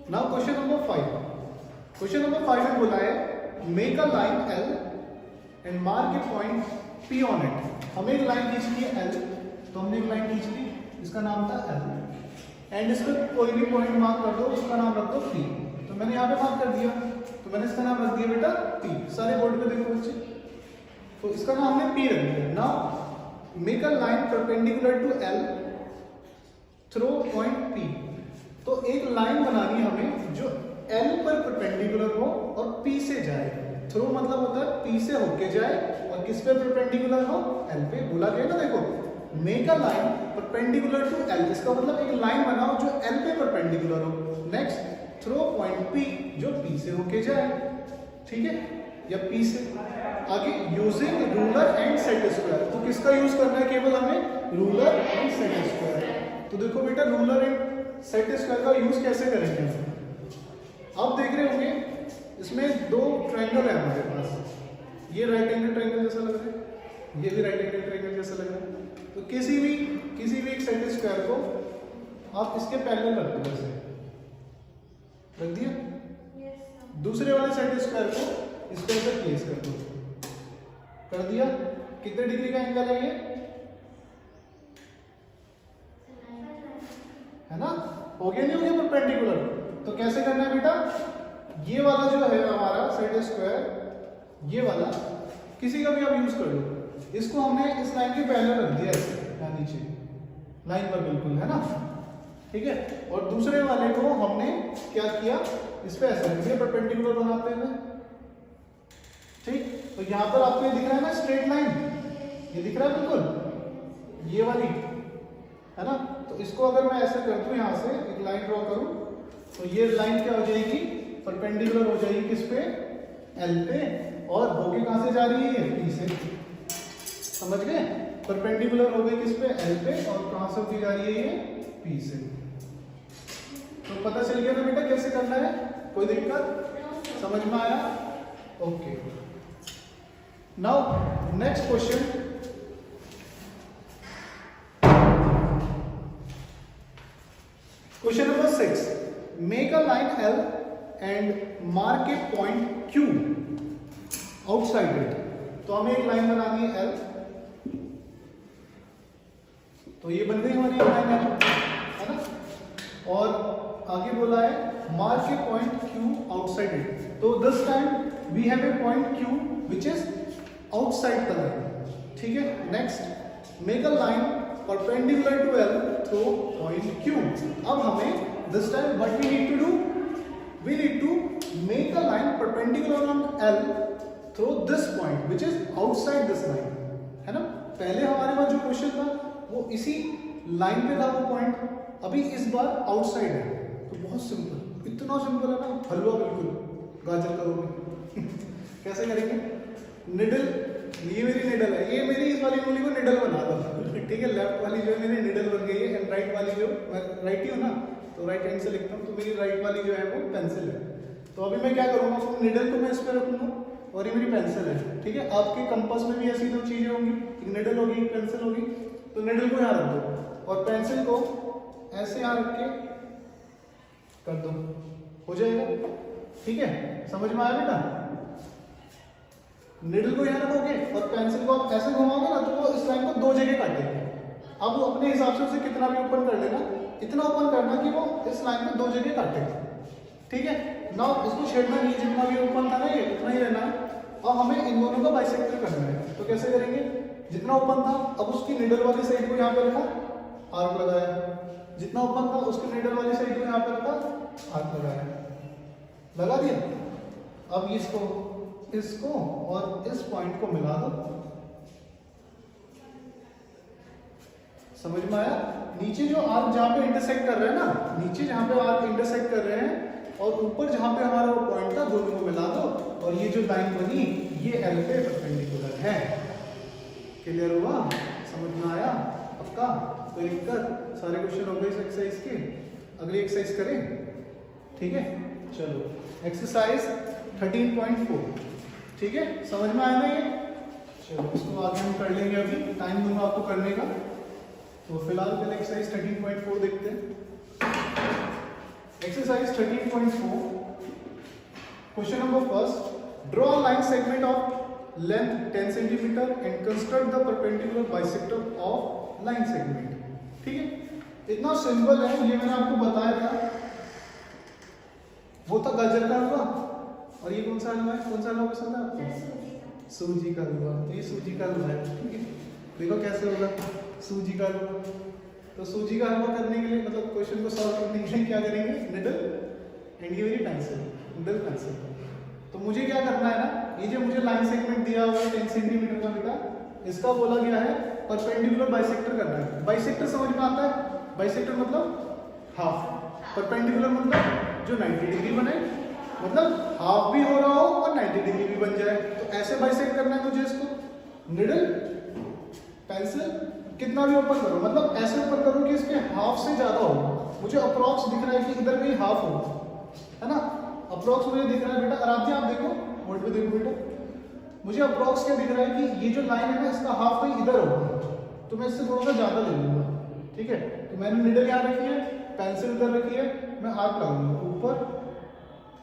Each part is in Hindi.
Now question number 5। Question number 5 में बोला है make a line L and mark a point P on it. हमें एक लाइन खींचनी है एल, तो हमने एक लाइन खींच ली, इसका नाम था एल, एंड इस पर कोई भी पॉइंट मार्क कर दो, उसका नाम रख दो पी। तो मैंने यहाँ पे मार्क कर दिया, तो मैंने इसका नाम रख दिया बेटा पी। सारे बोर्ड पे देखो बच्चे, तो इसका नाम हमने पी रख दिया। Now make a line perpendicular to L through point P. तो एक लाइन बनानी है हमें जो एल पर परपेंडिकुलर हो और पी से जाए। थ्रू मतलब होता है पी से होके जाए और किस पे परपेंडिकुलर हो, एल पे। बोला गया ना, देखो make a line perpendicular to L, इसका मतलब एक लाइन बनाओ जो एल पे परपेंडिकुलर हो। नेक्स्ट थ्रू पॉइंट पी, जो पी से होके जाए, ठीक है, या पी से आगे। Using ruler and set square, तो किसका यूज करना है, केवल हमें रूलर एंड सेट स्क्वायर। तो देखो बेटा रूलर एंड सेट स्क्वायर का यूज कैसे करेंगे हम, आप देख रहे होंगे इसमें दो ट्रायंगल है हमारे पास। ये राइट एंगल ट्रायंगल जैसा लग रहा है, ये भी राइट एंगल ट्रायंगल जैसा लग रहा है। तो किसी भी एक सेट स्क्वायर को आप इसके पैरेलल रख दो, जैसे रख दिया। दूसरे वाले सेट स्क्वायर को इस पे ऐसे प्लेस कर दो, कर दिया। कितने डिग्री का एंगल है ये, है ना, हो गया नहीं हो गया परपेंडिकुलर। तो कैसे करना है बेटा, ये वाला जो है हमारा सेट स्क्वायर, ये वाला किसी का भी आप यूज कर लो, इसको हमने इस लाइन के पैरेलल रख दिया ऐसे, यहाँ नीचे लाइन पर बिल्कुल, है ना, ठीक है। और दूसरे वाले को हमने क्या किया, इस पे ऐसे रख दिया, परपेंडिकुलर बनाते हैं, ठीक। तो यहाँ पर आपको ये दिख रहा है ना स्ट्रेट लाइन, ये दिख रहा है बिल्कुल, ये वाली, है ना। तो इसको अगर मैं ऐसे कर दूं, यहाँ से एक लाइन ड्रॉ करूं, तो ये लाइन क्या हो जाएगी, परपेंडिकुलर हो जाएगी किस पे, एल पे, और होके कहां से जा रही है, ये पी से। समझ गए, परपेंडिकुलर हो गई किस पे, एल पे, और कहां से होके जा रही है, ये पी से। तो पता चल गया ना बेटा कैसे करना है, कोई दिक्कत, समझ में आया, okay. Now next question, question number 6। Make a line L and mark a point Q outside it. तो हमें एक लाइन बनानी है एल, तो ये बन गई हमारी लाइन एल, है ना। और आगे बोला है mark a point Q outside it. तो this time we have a point Q which is outside the line, ठीक है। Next make a line perpendicular to L through point Q. अब हमें this time what we need to do, we need to make a line perpendicular on L through this point which is outside this line, है ना। पहले हमारे पास जो क्वेश्चन था वो इसी लाइन पे था वो पॉइंट, अभी इस बार आउटसाइड है। तो बहुत सिंपल, इतना सिंपल है ना, हलवा बिल्कुल गाजर करोगे। कैसे करेंगे, निडल, ये मेरी निडल है, ये मेरी इस वाली उंगली को निडल बना दो, ठीक है। लेफ्ट वाली जो है मेरी निडल बन गई है, एंड राइट वाली जो, मैं राइट ही हूँ ना, तो राइट हैंड से लिखता हूँ, तो मेरी राइट वाली जो है वो पेंसिल है। तो अभी मैं क्या करूँगा, तो निडल को मैं इस पर रखूँगा और ये मेरी पेंसिल है, ठीक है। आपके कंपास में भी ऐसी दो चीजें होंगी, एक निडल होगी, एक पेंसिल होगी। तो निडल को यहाँ रख दो और पेंसिल को ऐसे यहाँ रख के कर दो, हो जाएगा, ठीक है। समझ में आया बेटा, निडल को यहाँ रखोगे और पेंसिल को आप ऐसे घुमाओगे ना, तो वो इस लाइन को दो जगह काटेगी। अब वो अपने हिसाब से उसे कितना भी ओपन कर लेना, इतना ओपन करना कि वो इस लाइन को दो जगह काटेगा, ठीक है। नाउ इसको छेड़ना नहीं, जितना भी ओपन था ना ये उतना ही रहना है, और हमें इन दोनों का बाइसेक्टर करना है। तो कैसे करेंगे, जितना ओपन था अब उसकी निडल वाली साइड को यहाँ पे रखा, आर्क लगाया, जितना ओपन था उसकी निडल वाली साइड को यहाँ पे रखा, आर्क लगाया, लगा दिया। अब इसको और इस पॉइंट को मिला दो, समझ में आया। नीचे जो आर्क जहां पे इंटरसेक्ट कर रहे हैं ना, नीचे जहां पे आर्क इंटरसेक्ट कर रहे हैं और ऊपर जहां पे हमारा वो पॉइंट था, दोनों को मिला दो, और ये जो लाइन बनी ये एल पे परपेंडिकुलर है। क्लियर हुआ, समझ में आया पक्का, कोई दिक्कत। सारे क्वेश्चन हो गए इस एक्सरसाइज के, अगली एक्सरसाइज करें, ठीक है। चलो एक्सरसाइज 13.4, ठीक है, समझ में आया ना ये। चलो इसको आगे हम कर लेंगे, अभी टाइम दूंगा आपको करने का। तो फिलहाल पहले एक्सरसाइज 13.4 देखते हैं। Exercise 13.4. Question number first. Draw a line segment of length 10 cm and construct the perpendicular bisector of line segment. ठीक है, इतना सिंपल है, ये मैंने आपको बताया था। वो था गाजर का हलवा, और ये कौन सा हलवा है? कौन सा हलवा पसंद है आपको? सूजी का हलवा। ये सूजी का हलवा है, ठीक है। देखो कैसे होगा सूजी का हलवा। तो सूजी का हलवा करने के लिए, मतलब क्वेश्चन को सॉल्व करने के लिए क्या करेंगे? निडल एंड ये मेरी पेंसिल, निडल पेंसिल। तो मुझे क्या करना है ना, ये जो मुझे लाइन सेगमेंट दिया हुआ है 10 सेंटीमीटर का बेटा, इसका बोला गया है परपेंडिकुलर बाइसेक्टर करना है। बाइसेक्टर समझ में आता है? बाइसेक्टर मतलब हाफ, परपेंडिकुलर मतलब जो 90 डिग्री बने, मतलब हाफ भी हो रहा हो और 90 डिग्री भी बन जाए। तो ऐसे बाइसेक्ट करना है मुझे इसको। निडल पेंसिल कितना भी ऊपर करो, मतलब ऐसे ऊपर करो कि इसके हाफ से ज्यादा हो। मुझे अप्रॉक्स दिख रहा है कि इधर भी हाफ हो, है ना? अप्रॉक्स मुझे दिख रहा है बेटा, आराम से आप देखो, बोर्ड पे देखो बेटा, मुझे अप्रॉक्स क्या दिख रहा है कि ये जो लाइन है ना, इसका हाफ कहीं इधर होगा, तो मैं इससे थोड़ा सा ज्यादा ले लूंगा। ठीक है, तो मैंने निडल यहाँ रखी है, पेंसिल इधर रखी है, मैं आर्क लगाऊंगा ऊपर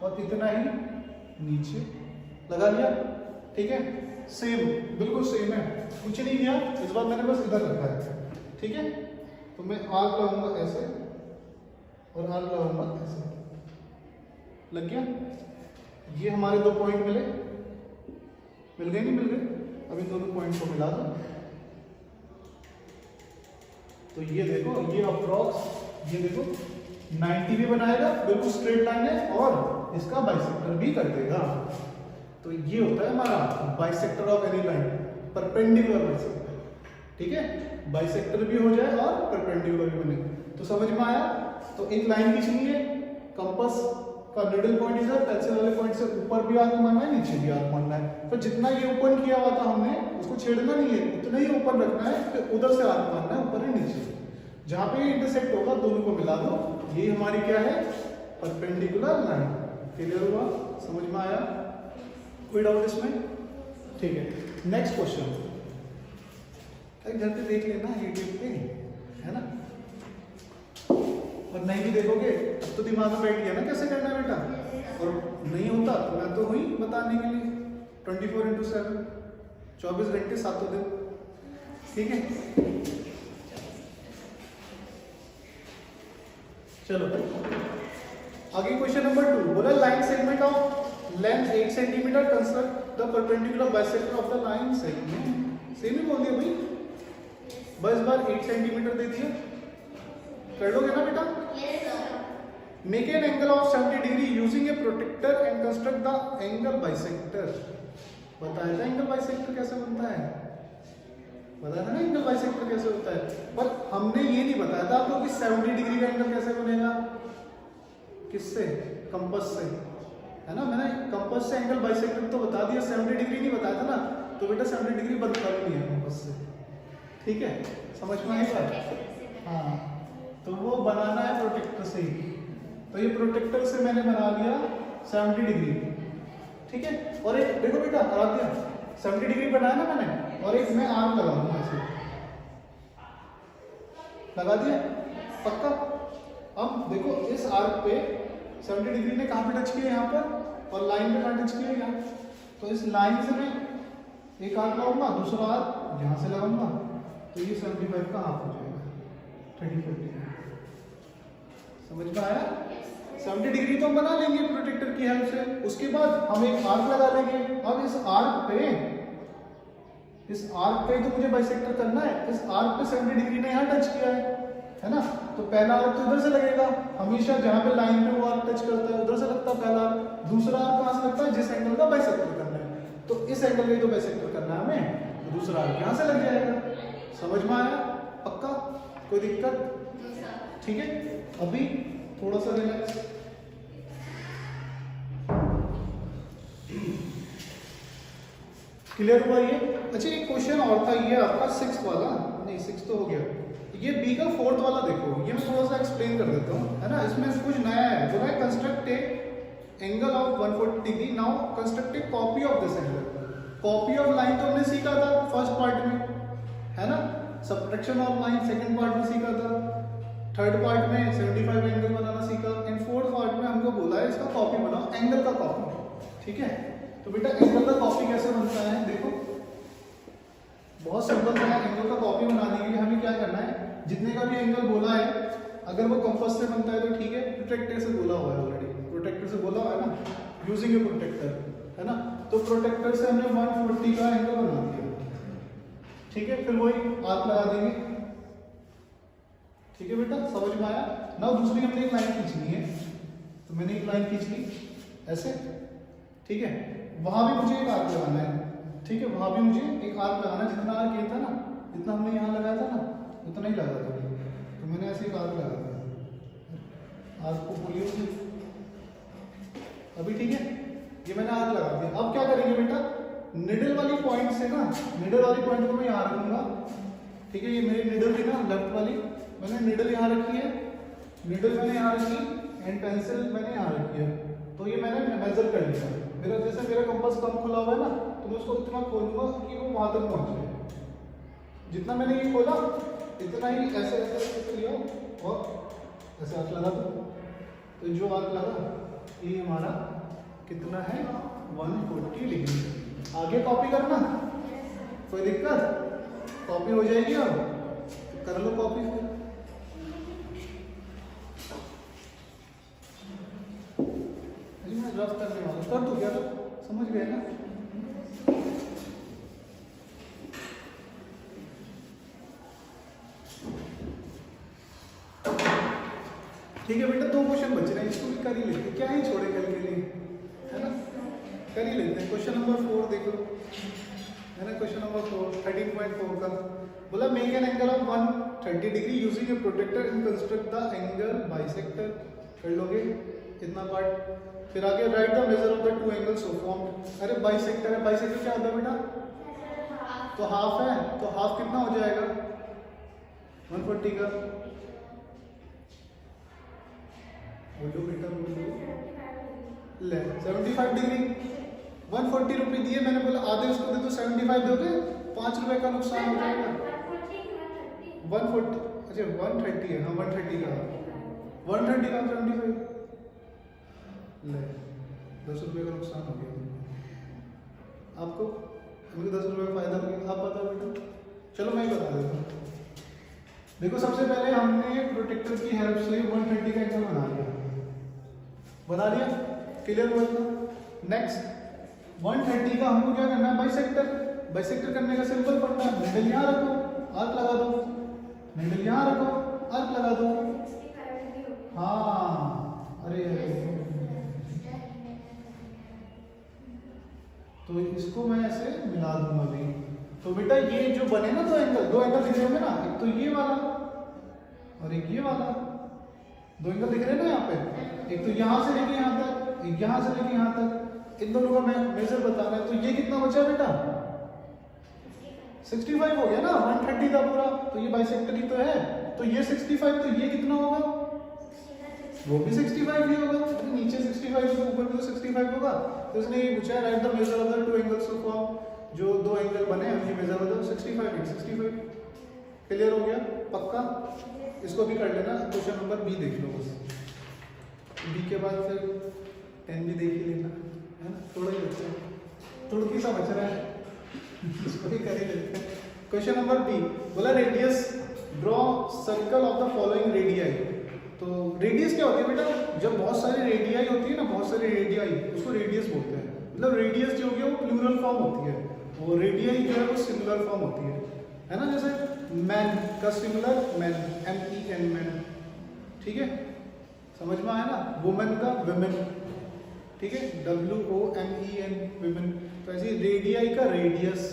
और इतना ही नीचे लगा लिया। ठीक है, सेम, बिल्कुल सेम है, कुछ नहीं किया, इस बार मैंने बस इधर रखा है। ठीक है, तो मैं आर्क लगाऊंगा ऐसे और आर्क लगाऊंगा ऐसे। लग गया? ये हमारे दो पॉइंट मिल गए नहीं मिल गए? अब इन दोनों पॉइंट को मिला दो, तो ये देखो, ये अप्रॉक्स, ये देखो 90 भी बनाएगा, बिल्कुल स्ट्रेट लाइन है, और इसका बाइसेक्टर भी कर देगा। तो ये होता है हमारा bisector of any line, perpendicular bisector. ठीक है, बाइसेक्टर भी हो जाए और परपेंडिकुलर भी बने। तो समझ में आया? तो एक लाइन खींचनी है, कंपास का निडल पॉइंट इधर, पेंसिल वाले पॉइंट से ऊपर भी आर्क मारना है, नीचे भी आर्क मारना है। तो जितना ये ओपन किया हुआ था हमने, उसको छेड़ना नहीं है, उतना ही ओपन रखना है, फिर उधर से आर्क मारना है, ऊपर ही नीचे। जहां पे इंटरसेक्ट होगा दोनों को मिला दो, ये हमारी क्या है? Perpendicular line. क्लियर हुआ? समझ में आया? कोई डाउट इसमें? ठीक है, नेक्स्ट क्वेश्चन। घर पे देख लेना यूट्यूब पे, है ना? और नहीं भी देखोगे तो दिमाग में बैठ गया ना कैसे करना है बेटा, और नहीं होता तो मैं तो हुई बताने के लिए 24/7, 24 घंटे 7 दिन। ठीक है, चलो आगे क्वेश्चन नंबर 2। बोला line segment of length 8 centimetre construct the perpendicular bisector of the line segment. Same ही बोल दिया भाई, बस बार 8 सेंटीमीटर दे दिया, कर लोगे ना बेटा? Make an angle of 70 degree using a protractor and construct the angle bisector. बताया था एंगल बाइसेक्टर कैसे बनता है, बताया था ना एंगल बाइसेक्टर कैसे होता है, पर हमने ये नहीं बताया था आपको कि 70 डिग्री का एंगल कैसे बनेगा। किससे? कंपास से, है ना? मैंने कंपास से एंगल बाइसेक्टर तो बता दिया, 70 डिग्री नहीं बताया था ना, तो बेटा 70 डिग्री बनता भी नहीं है कंपास से। ठीक है, समझ में आएगा? हाँ, तो वो बनाना है प्रोटेक्टर से ही। तो ये प्रोटेक्टर से मैंने बना लिया 70 डिग्री। ठीक है, और एक देखो बेटा, आराध्या 70 डिग्री बनाया ना मैंने, और एक मैं आर्म लगा दूंगा ऐसे, लगा दिया पक्का। अब देखो इस आर्क पे 70 डिग्री ने कहां पे टच किया? यहाँ पर, और लाइन पे कहां टच किया? यहाँ। तो इस लाइन से मैं एक आर्क लगाऊंगा, दूसरा आर्क यहां से लगाऊंगा, तो ये 75 का हाफ हो जाएगा, 35 डिग्री। समझ में आया? 70 डिग्री तो हम बना लेंगे प्रोटेक्टर की हेल्प से, उसके बाद हम एक आर्क लगा लेंगे। अब इस आर्क पे तो मुझे बाइसेक्टर करना है, इस आर्क पे 70 डिग्री ने यहाँ टच किया है ना? तो पहला आर्क तो इधर से लगेगा, हमेशा जहां पे लाइन पे वो आर्क टच करता है उधर से लगता है पहला आर्क। दूसरा आर्क कहां से लगता है? जिस एंगल का बाइसेक्टर करना है, तो इस एंगल का तो बाइसेक्टर करना है हमें, तो दूसरा आर्क यहां से लग जाएगा। समझ में आया? पक्का? कोई दिक्कत? ठीक है, अभी थोड़ा सा रिलैक्स। क्लियर हुआ ये? अच्छा, एक क्वेश्चन और था, ये आपका 6th वाला, नहीं 6 तो हो गया, ये बी का 4th वाला देखो, ये मैं थोड़ा सा एक्सप्लेन कर देता हूँ, है ना? इसमें कुछ नया है, बोला है construct A angle of 140 degree, now construct A copy of this angle. Copy of line तो हमने सीखा था फर्स्ट पार्ट में, है ना? Subtraction of line second part में सीखा था, थर्ड पार्ट में 75 एंगल बनाना सीखा, एंड फोर्थ पार्ट ठीक है। तो बेटा एंगल का कॉपी कैसे बनता है, देखो बहुत सिंपल है। एंगल का कॉपी बनाने के लिए हमें क्या करना है, जितने का भी एंगल बोला है अगर वो कंपास से बनता है तो ठीक है, प्रोटेक्टर से बोला हुआ है ऑलरेडी, प्रोटेक्टर से बोला हुआ है ना, यूजिंग ए प्रोटेक्टर, है ना। तो प्रोटेक्टर से हमने 140 का एंगल बना दिया, ठीक है। फिर वही आर्क लगा देंगे, ठीक है बेटा, समझ में आया ना। दूसरी हमने एक लाइन खींचनी है, तो मैंने एक लाइन खींच ली ऐसे, ठीक है। वहां भी मुझे एक आर्क लगाना है, ठीक है, वहां भी मुझे एक आर्क लगाना है। जितना आर्क ये था ना, जितना हमने यहाँ लगाया था ना, उतना ही लगा था, तो मैंने ऐसे एक आर्क लगा दिया। आर्क को बोलिए अभी, ठीक है, ये मैंने आर्क लगा दिया। अब क्या करेंगे बेटा, निडल वाली पॉइंट से ना, निडल वाली पॉइंट को मैं यहाँ रखूंगा, ठीक है। ये मेरी निडल थी ना लेफ्ट वाली, मैंने निडल यहाँ रखी है, निडल मैंने यहाँ रखी एंड पेंसिल मैंने यहाँ रखी है। तो ये मैंने मेजर कर लिया। मेरा जैसे मेरा कंपास कम खुला हुआ है ना, तो मैं उसको इतना खोलूंगा कि वो वहां तक पहुंच जाए। जितना मैंने ये खोला इतना ही ऐसे ऐसे लिया और ऐसे हाथ लगा दो, तो जो हाथ लगा ये हमारा कितना है 140 डिग्री। आगे कॉपी करना, कोई दिक्कत, कॉपी हो जाएगी। अब तो कर लो कॉपी फिर। मैं रफ करने वाला कर दो क्या, तो समझ गए ना। ठीक है बेटा, 2 क्वेश्चन बच रहे हैं, इसको भी कर ही लेते, क्या ही छोड़े कल के लिए, है ना, कर ही लेते हैं। क्वेश्चन नंबर 4 देखो, है ना, क्वेश्चन नंबर 4 13.4 का बोला make an angle of 130 degree using a protractor and construct the angle bisector. कर लोगे इतना पार्ट। फिर आगे write the measure of the 2 angles so formed. अरे बाइसेक्टर है, बाइसेक्टर क्या होता है बेटा, तो हाफ है, तो हाफ कितना हो जाएगा 140 का, बोलो बेटा बोलो, ले 75 डिग्री। 140 रुपये दिए, मैंने बोला आधे उसको दे दो, 75 दोगे, 5 रुपए का नुकसान हो जाएगा। 140, अच्छा 130 है, हाँ 130 का, 130 का 75 ले, 10 रुपये का नुकसान हो गया आपको, मुझे 10 रुपये का फायदा हो गया। आप बताओ बेटा, चलो मैं बता देता हूँ। देखो सबसे पहले हमने प्रोटेक्टर की हेल्प से 130 का एंगल बना लिया, क्लियर हुआ इतना। नेक्स्ट 130 का हमको क्या करना है, बाइसेक्टर। बाइसेक्टर करने का सिंपल फंडा है, निडल यहाँ रखो, आर्क लगा दो, निडल यहाँ रखो, आर्क लगा दो। हाँ अरे तो इसको मैं ऐसे मिला दूंगा अभी। तो बेटा ये जो बने ना दो एंगल दिख रहे होंगे ना, एक तो ये वाला और एक ये वाला, 2 एंगल दिख रहे हैं ना यहाँ पे, एक तो यहाँ से लेके यहाँ तक, एक यहाँ से लेके यहाँ तक, इन दोनों का मैं मेजर बता रहा है। तो ये कितना बचा बेटा 65 हो गया ना, 130 का पूरा, तो ये बाइसेक्टर ही तो है, तो ये 65, तो ये कितना होगा, वो भी 65 ही होगा, तो नीचे 65 होगा, ऊपर भी 65 होगा। तो इसने ये पूछा right the measure of the 2 angles of form, जो 2 एंगल बने उनकी मेजर हो 65 × 65। क्लियर हो गया पक्का। इसको भी कर लेना, क्वेश्चन नंबर बी देख लो बस, बी के बाद फिर 10 भी देख ही लेना, है ना, थोड़ा ही बच्चा थोड़ा सा बच रहा है, इसको भी कर ही लेते हैं। क्वेश्चन नंबर बी बोला radius draw circle of the following radii. तो रेडियस क्या होती है बेटा, जब बहुत सारी रेडियाई होती है ना, बहुत सारी रेडियाई, उसको रेडियस बोलते हैं। मतलब रेडियस जो होगी वो प्लूरल फॉर्म होती है, और रेडियाई जो है वो सिंगुलर फॉर्म होती है ना। जैसे मैन का सिंगुलर मैन, MEN मैन, ठीक है, समझ में आया ना। वुमेन का विमेन, ठीक है, WOMEN विमेन। तो ऐसे रेडियाई का रेडियस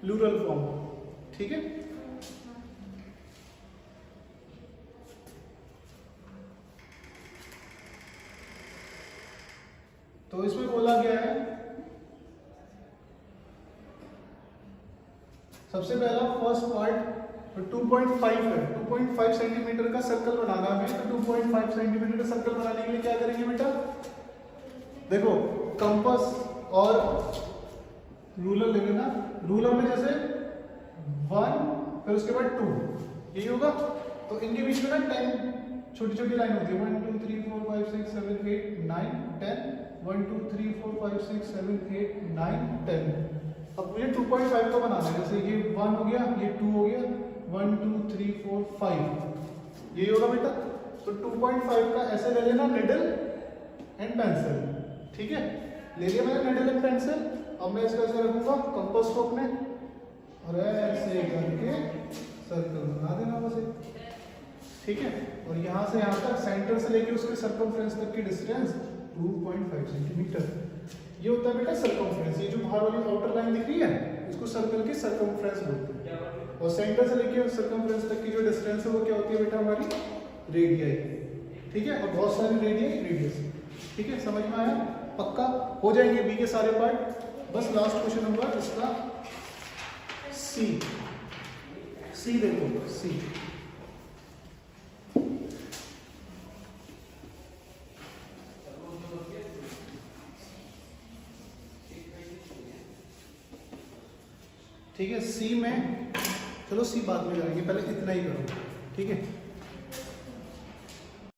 प्लूरल फॉर्म, ठीक है। तो इसमें बोला गया है सबसे पहला फर्स्ट पार्ट 2.5 है, 2.5 सेंटीमीटर का सर्कल बनाना है। तो 2.5 सेंटीमीटर का सर्कल बनाने के लिए क्या करेंगे बेटा, देखो कंपास और रूलर ले लेना। रूलर में जैसे 1 फिर उसके बाद 2 यही होगा, तो इनके बीच में ना 10 छोटी छोटी लाइन होती है, 1 2 3 4 5 6 7 8 9 10 1 2 3 4 5 6 7 8 9 10। अब मुझे 2.5 का बनाना है, जैसे ये 1 हो गया, ये 2 हो गया, 1 2 3 4 5 यही होगा बेटा। तो 2.5 का ऐसे ले लेना निडल एंड पेंसिल, ठीक है। ले लिया मैंने निडल एंड पेंसिल। अब मैं इसको ऐसे रखूंगा कंपास स्ट्रोक में और ऐसे करके सर्कल बना देना बस एक, ठीक है। और यहाँ से यहाँ तक सेंटर से लेके उसके सर्कमफ्रेंस तक की डिस्टेंस 2.5 सेंटीमीटर। ये होता है बेटा सर्कमफ्रेंस। ये जो बाहर वाली आउटर लाइन दिख रही है इसको सर्कल की सर्कमफ्रेंस बोलते हैं। और सेंटर से लेके सर्कमफ्रेंस तक की जो डिस्टेंस है वो क्या होती है बेटा हमारी रेडियाई, ठीक है। और बहुत सारी रेडियाई रेडियस, ठीक है। समझ में आया? पक्का हो जाएंगे बी के सारे पार्ट। बस लास्ट क्वेश्चन नंबर इसका सी। सी देखो सी, ठीक है। सी में चलो सी बाद में करेंगे, पहले इतना ही करो, ठीक है।